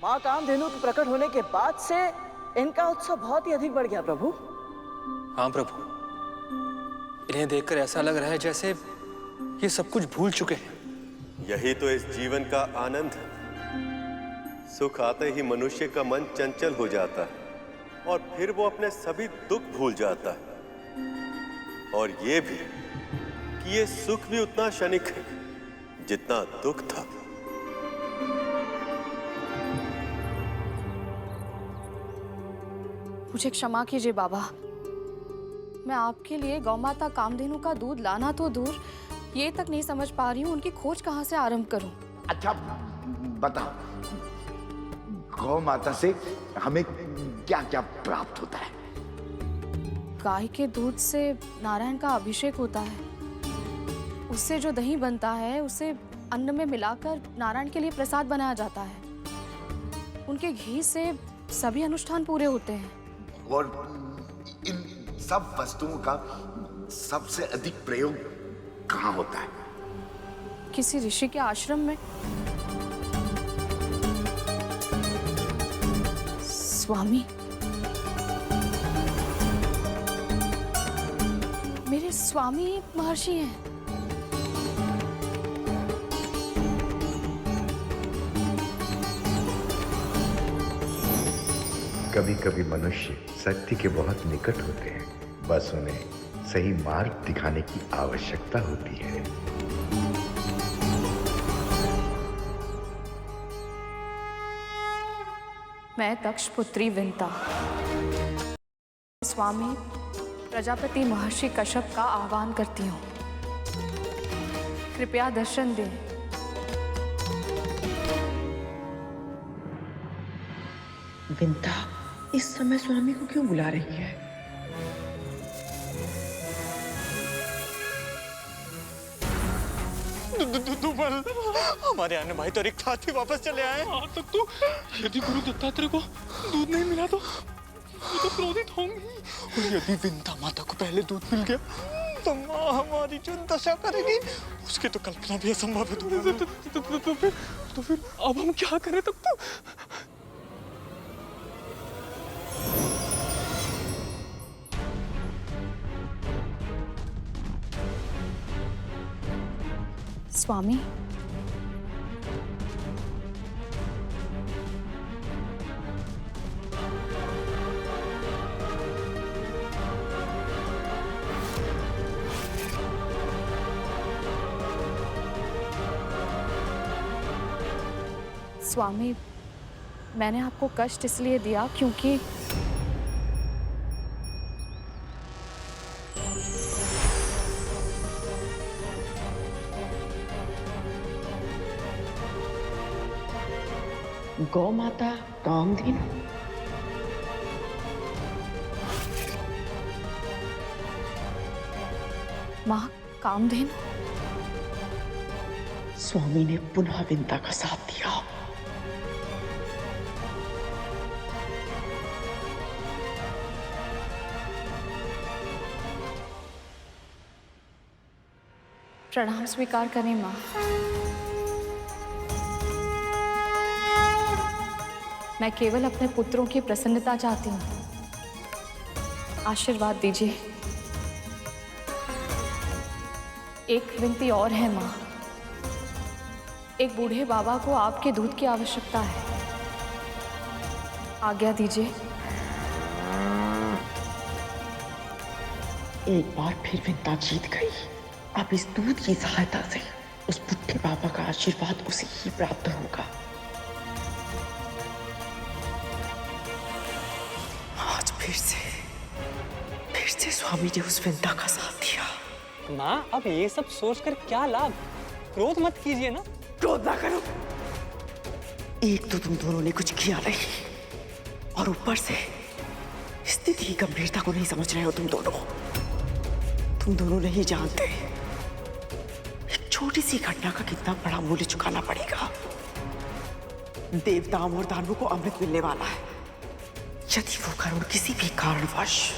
माँ कामधेनु के प्रकट होने के बाद से इनका उत्साह बहुत ही अधिक बढ़ गया प्रभु। हाँ प्रभु, इन्हें देखकर ऐसा लग रहा है जैसे ये सब कुछ भूल चुके हैं। यही तो इस जीवन का आनंद है। सुख आते ही मनुष्य का मन चंचल हो जाता है और फिर वो अपने सभी दुख भूल जाता है। और ये भी कि ये सुख भी उतना क्षणिक है जितना दुख था। मुझे क्षमा कीजिए बाबा, मैं आपके लिए गौमाता कामधेनु का दूध लाना तो दूर, ये तक नहीं समझ पा रही हूँ उनकी खोज कहाँ से आरंभ करूं। अच्छा बताओ, गौ माता से हमें क्या क्या प्राप्त होता है? गाय के दूध से नारायण का अभिषेक होता है, उससे जो दही बनता है उसे अन्न में मिलाकर नारायण के लिए प्रसाद बनाया जाता है। उनके घी से सभी अनुष्ठान पूरे होते हैं। और इन सब वस्तुओं का सबसे अधिक प्रयोग कहाँ होता है? किसी ऋषि के आश्रम में। स्वामी, मेरे स्वामी महर्षि हैं। कभी कभी मनुष्य सत्य के बहुत निकट होते हैं, बस उन्हें सही मार्ग दिखाने की आवश्यकता होती है। मैं दक्ष पुत्री विंता स्वामी प्रजापति महर्षि कश्यप का आह्वान करती हूँ, कृपया दर्शन दें। विंता इस समय स्वामी को क्यों बुला रही है? हमारे आने भाई तो रिक्त हाथ ही वापस चले आए। तक तो यदि गुरु दत्तात्रेय को दूध नहीं मिला तो ये तो क्रोधित होंगी। और यदि विंता माता को पहले दूध मिल गया तो माँ हमारी जो दशा करेगी उसकी तो कल्पना भी असंभव है। तो फिर अब हम क्या करें? तब तो स्वामी, स्वामी, मैंने आपको कष्ट इसलिए दिया क्योंकि गौ माता कामधेनु। माँ कामधेनु। स्वामी ने पुनः विंता का साथ दिया। प्रणाम स्वीकार करें माँ। मैं केवल अपने पुत्रों की प्रसन्नता चाहती हूँ, आशीर्वाद दीजिए। एक विनती और है माँ, एक बूढ़े बाबा को आपके दूध की आवश्यकता है, आज्ञा दीजिए। एक बार फिर विंता जीत गई। अब इस दूध की सहायता से उस बुढ़े बाबा का आशीर्वाद उसे ही प्राप्त होगा। आज फिर से से स्वामी ने उस विंता का साथ दिया। माँ, अब ये सब सोचकर क्या लाभ? क्रोध मत कीजिए ना। क्रोध ना करो। एक तो तुम दोनों ने कुछ किया नहीं और ऊपर से स्थिति की गंभीरता को नहीं समझ रहे हो। तुम दोनों नहीं जानते एक छोटी सी घटना का कितना बड़ा मूल्य चुकाना पड़ेगा। देवताओं और दानवों को अमृत मिलने वाला है। यदि वो करुण किसी भी कारणवश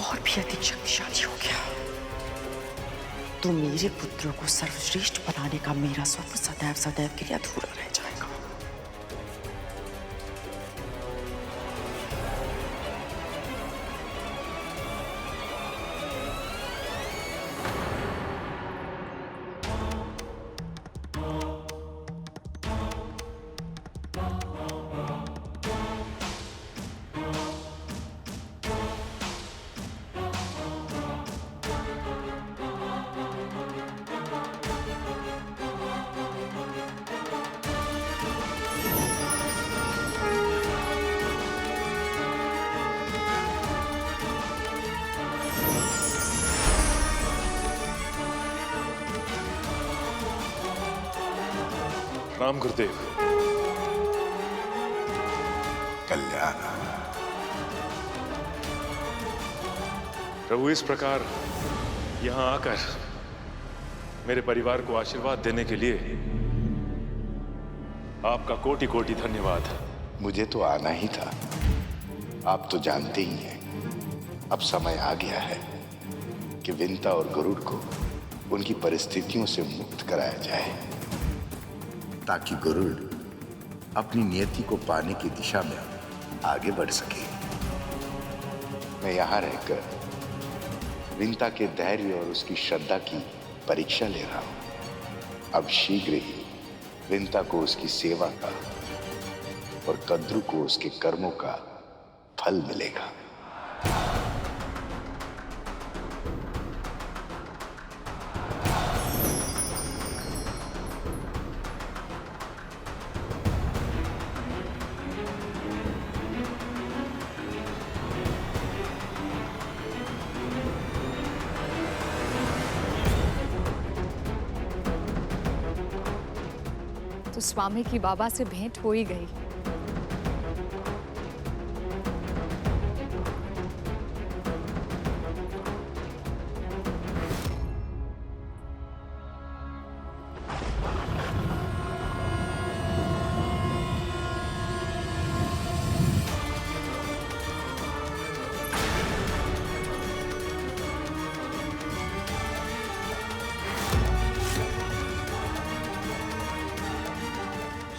और भी अधिक शक्तिशाली हो गया तो मेरे पुत्रों को सर्वश्रेष्ठ बनाने का मेरा स्वप्न सदैव सदैव के लिए अधूरा रह जाएगा। राम गुरुदेव। कल्याण। प्रभु, इस प्रकार यहां आकर मेरे परिवार को आशीर्वाद देने के लिए आपका कोटि कोटि धन्यवाद। मुझे तो आना ही था। आप तो जानते ही हैं अब समय आ गया है कि विंता और गरुड़ को उनकी परिस्थितियों से मुक्त कराया जाए ताकि गरुड़ अपनी नियति को पाने की दिशा में आगे बढ़ सके। मैं यहां रहकर विंता के धैर्य और उसकी श्रद्धा की परीक्षा ले रहा हूं। अब शीघ्र ही विंता को उसकी सेवा का और कद्रू को उसके कर्मों का फल मिलेगा। तो स्वामी की बाबा से भेंट हो ही गई।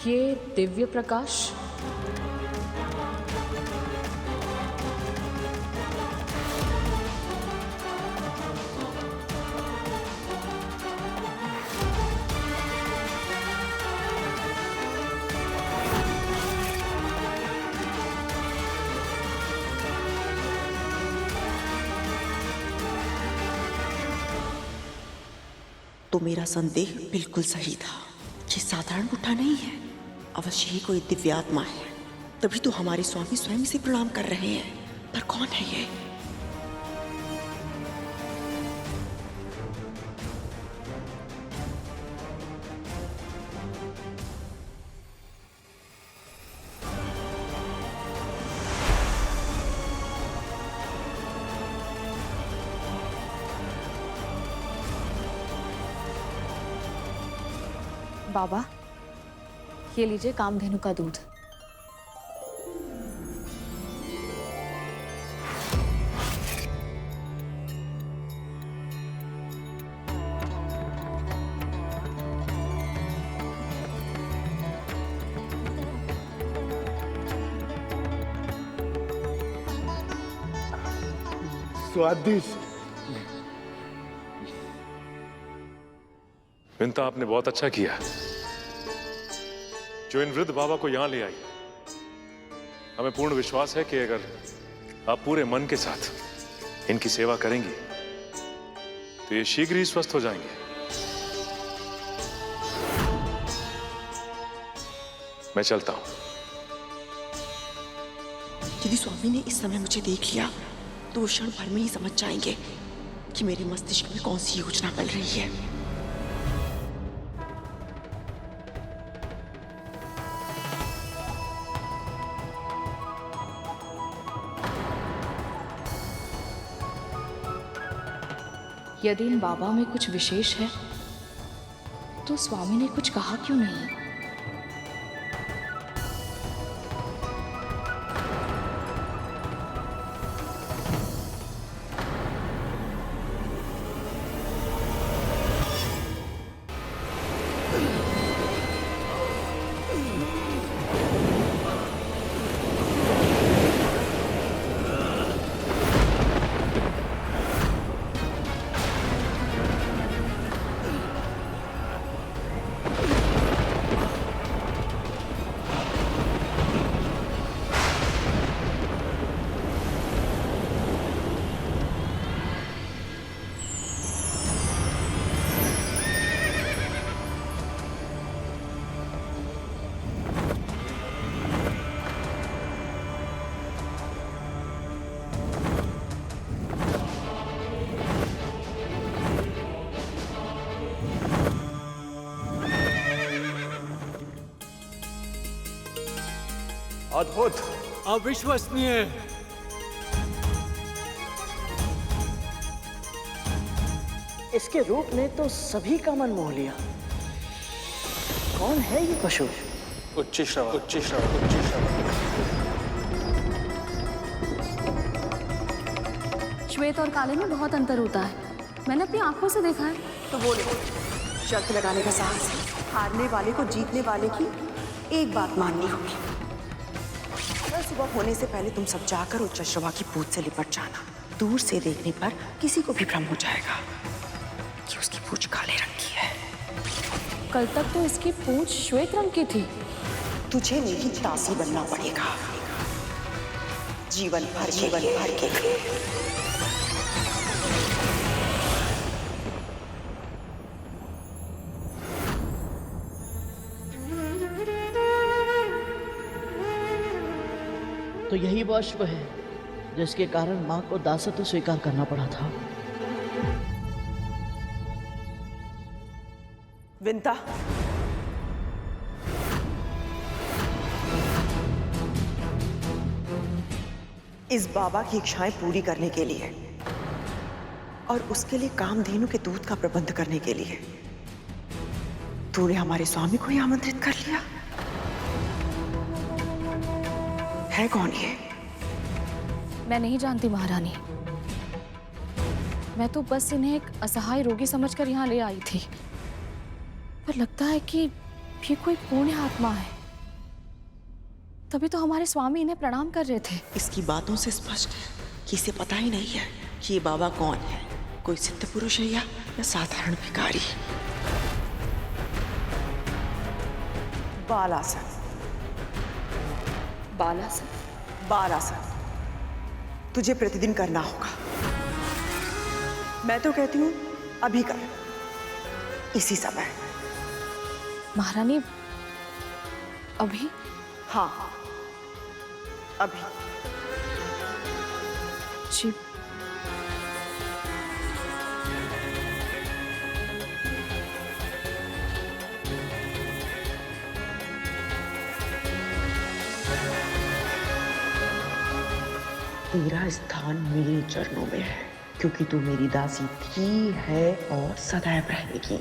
ये दिव्य प्रकाश तो मेरा संदेह बिल्कुल सही था। ये साधारण बुट्टा नहीं है, अवश्य ही कोई दिव्य आत्मा है। तभी तो हमारे स्वामी स्वयं से प्रणाम कर रहे हैं। पर कौन है ये? बाबा, ये लीजिए कामधेनु का दूध। स्वादिष्ट। विंता, आपने बहुत अच्छा किया जो इन वृद्ध बाबा को यहां ले आई। हमें पूर्ण विश्वास है कि अगर आप पूरे मन के साथ इनकी सेवा करेंगी तो ये शीघ्र ही स्वस्थ हो जाएंगे। मैं चलता हूं। यदि स्वामी ने इस समय मुझे देख लिया तो क्षण भर में ही समझ जाएंगे कि मेरे मस्तिष्क में कौन सी योजना चल रही है। यदि इन बाबा में कुछ विशेष है तो स्वामी ने कुछ कहा क्यों नहीं? अद्भुत, अविश्वसनीय। इसके रूप ने तो सभी का मन मोह लिया। कौन है ये पशु? उच्च श्रवण, उच्च श्रवण, उच्च श्रवण। श्वेत और काले में बहुत अंतर होता है, मैंने अपनी आंखों से देखा है। तो बोलो, शर्त लगाने का साहस है। हारने वाले को जीतने वाले की एक बात माननी होगी। कल सुबह होने से पहले तुम सब जाकर उच्चश्रवा की पूंछ से लिपट जाना। दूर से देखने पर किसी को भी भ्रम हो जाएगा कि उसकी पूंछ काले रंग की है। कल तक तो इसकी पूंछ श्वेत रंग की थी। तुझे मेरी दासी बनना पड़ेगा, जीवन भर के। तो यही वो अश्व है जिसके कारण मां को दासत्व स्वीकार करना पड़ा था। विंता, इस बाबा की इच्छाएं पूरी करने के लिए और उसके लिए कामधेनु के दूध का प्रबंध करने के लिए तूने हमारे स्वामी को ही आमंत्रित कर लिया। है कौन ये? मैं नहीं जानती महारानी, मैं तो बस इन्हें एक असहाय रोगी समझकर यहाँ ले आई थी, पर लगता है कि ये कोई पुण्य आत्मा है। तभी तो हमारे स्वामी इन्हें प्रणाम कर रहे थे। इसकी बातों से स्पष्ट है कि इसे पता ही नहीं है कि ये बाबा कौन है, कोई सिद्ध पुरुष है या साधारण भिखारी। बालासन, बालासन तुझे प्रतिदिन करना होगा। मैं तो कहती हूँ अभी कर, इसी समय। महारानी अभी? हाँ, अभी। जी। तेरा स्थान मेरे चरणों में है, क्योंकि तू मेरी दासी थी, है और सदैव रहेगी।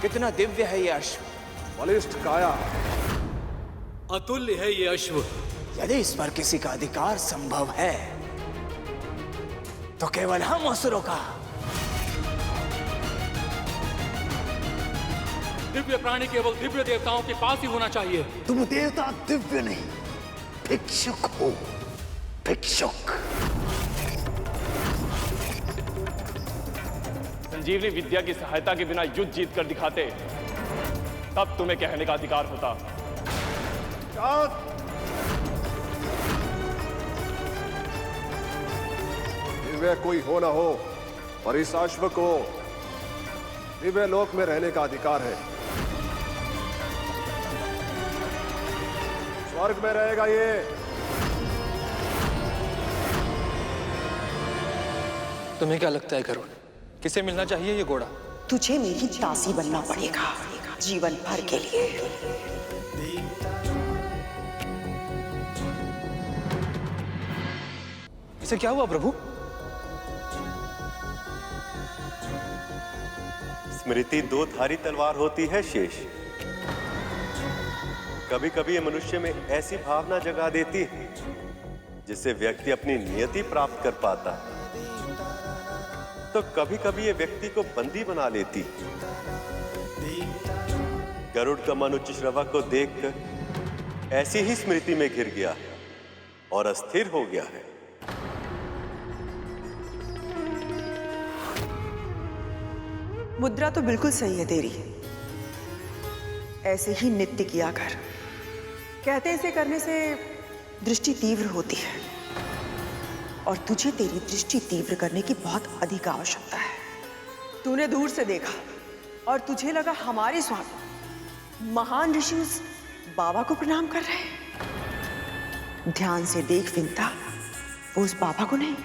कितना दिव्य है ये अश्व, बलिष्ठ काया, अतुल्य है ये अश्व। यदि इस पर किसी का अधिकार संभव है तो केवल हम असुरों का। दिव्य प्राणी केवल दिव्य देवताओं के पास ही होना चाहिए। तुम देवता दिव्य नहीं, भिक्षुक हो, भिक्षुक। संजीवनी विद्या की सहायता के बिना युद्ध जीत कर दिखाते, तब तुम्हें कहने का अधिकार होता। दिव्य कोई हो ना हो, पर इस अश्व को दिव्य लोक में रहने का अधिकार है। स्वर्ग में रहेगा ये। तुम्हें क्या लगता है गरुड़, किसे मिलना चाहिए ये घोड़ा? तुझे मेरी दासी बनना पड़ेगा जीवन भर के लिए। इसे क्या हुआ प्रभु? स्मृति दो धारी तलवार होती है शेष। कभी कभी ये मनुष्य में ऐसी भावना जगा देती है जिससे व्यक्ति अपनी नियति प्राप्त कर पाता है, तो कभी कभी ये व्यक्ति को बंदी बना लेती है। गरुड़ का मन उच्चश्रवा को देखकर ऐसी ही स्मृति में घिर गया है और अस्थिर हो गया है। मुद्रा तो बिल्कुल सही है तेरी। ऐसे ही नित्य किया कर। कहते हैं इसे करने से दृष्टि तीव्र होती है, और तुझे तेरी दृष्टि तीव्र करने की बहुत अधिक आवश्यकता है। तूने दूर से देखा और तुझे लगा हमारे स्वामी महान ऋषि उस बाबा को प्रणाम कर रहे हैं। ध्यान से देख विंता, वो उस बाबा को नहीं,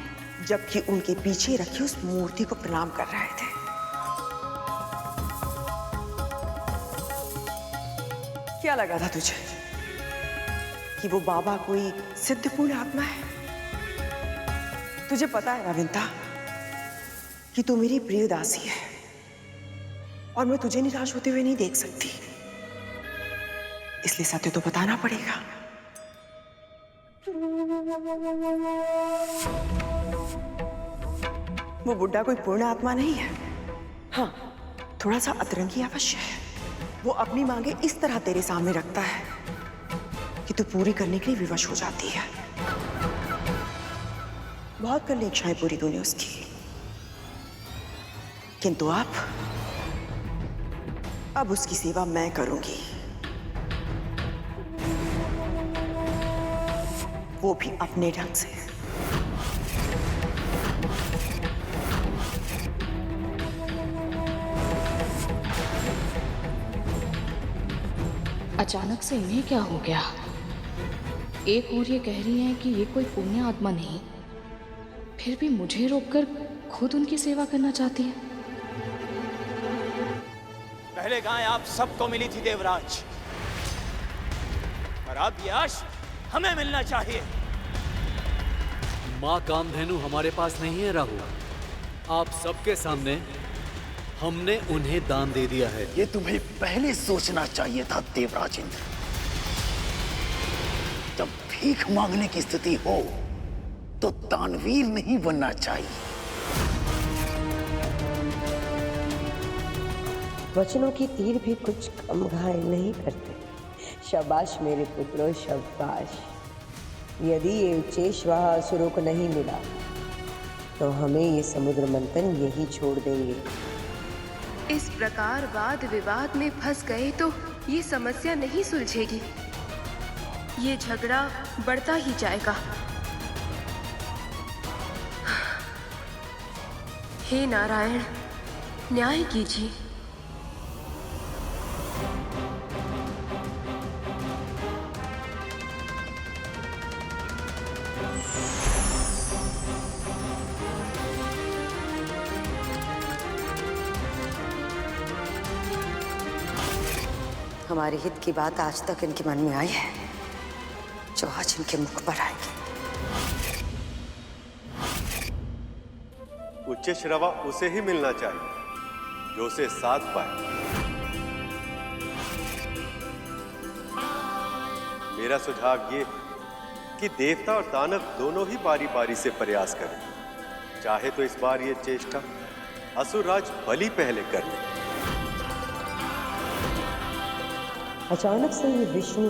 जबकि उनके पीछे रखी उस मूर्ति को प्रणाम कर रहे थे। क्या लगा था तुझे कि वो बाबा कोई सिद्धपूर्ण आत्मा है? तुझे पता है रविंता कि तू मेरी प्रिय दासी है, और मैं तुझे निराश होते हुए नहीं देख सकती, इसलिए सत्य तो बताना पड़ेगा। वो बुड्ढा कोई पूर्ण आत्मा नहीं है। हाँ, थोड़ा सा अतरंगी अवश्य है। वो अपनी मांगे इस तरह तेरे सामने रखता है कि तू पूरी करने के लिए विवश हो जाती है। बहुत कर ली इच्छाएं पूरी तूने उसकी, किंतु अब उसकी सेवा मैं करूंगी, वो भी अपने ढंग से। अचानक से इन्हें क्या हो गया? एक ओर ये कह रही हैं कि ये कोई पुण्य आत्मा नहीं, फिर भी मुझे रोककर खुद उनकी सेवा करना चाहती है। पहले गाय आप सबको मिली थी देवराज, और अब यश हमें मिलना चाहिए। मां कामधेनु हमारे पास नहीं है राहुल। आप सबके सामने हमने उन्हें दान दे दिया है। ये तुम्हें पहले सोचना चाहिए था देवराज इंद्र। जब भीख मांगने की स्थिति हो तो दानवीर नहीं बनना चाहिए। वचनों की तीर भी कुछ कम घायल नहीं करते। शाबाश मेरे पुत्रों, शाबाश। यदि ये उच्चेश्वाहा असुरों को नहीं मिला तो हमें ये समुद्र मंथन यही छोड़ देंगे। इस प्रकार वाद विवाद में फंस गए तो ये समस्या नहीं सुलझेगी, ये झगड़ा बढ़ता ही जाएगा। हे नारायण, न्याय कीजिए। हमारे हित की बात आज तक इनके मन में आई है, जो आज इनके मुख पर आएगी। उच्चश्रवा उसे ही मिलना चाहिए जो उसे साध पाए। मेरा सुझाव ये कि देवता और दानव दोनों ही बारी बारी से प्रयास करें। चाहे तो इस बार ये चेष्टा असुरराज बलि पहले कर ले। अचानक से ये विष्णु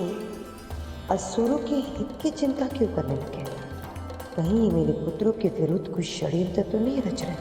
असुरों के हित की चिंता क्यों करने लगे? कहीं मेरे पुत्रों के विरुद्ध कुछ षड्यंत्र तो नहीं रच रहे?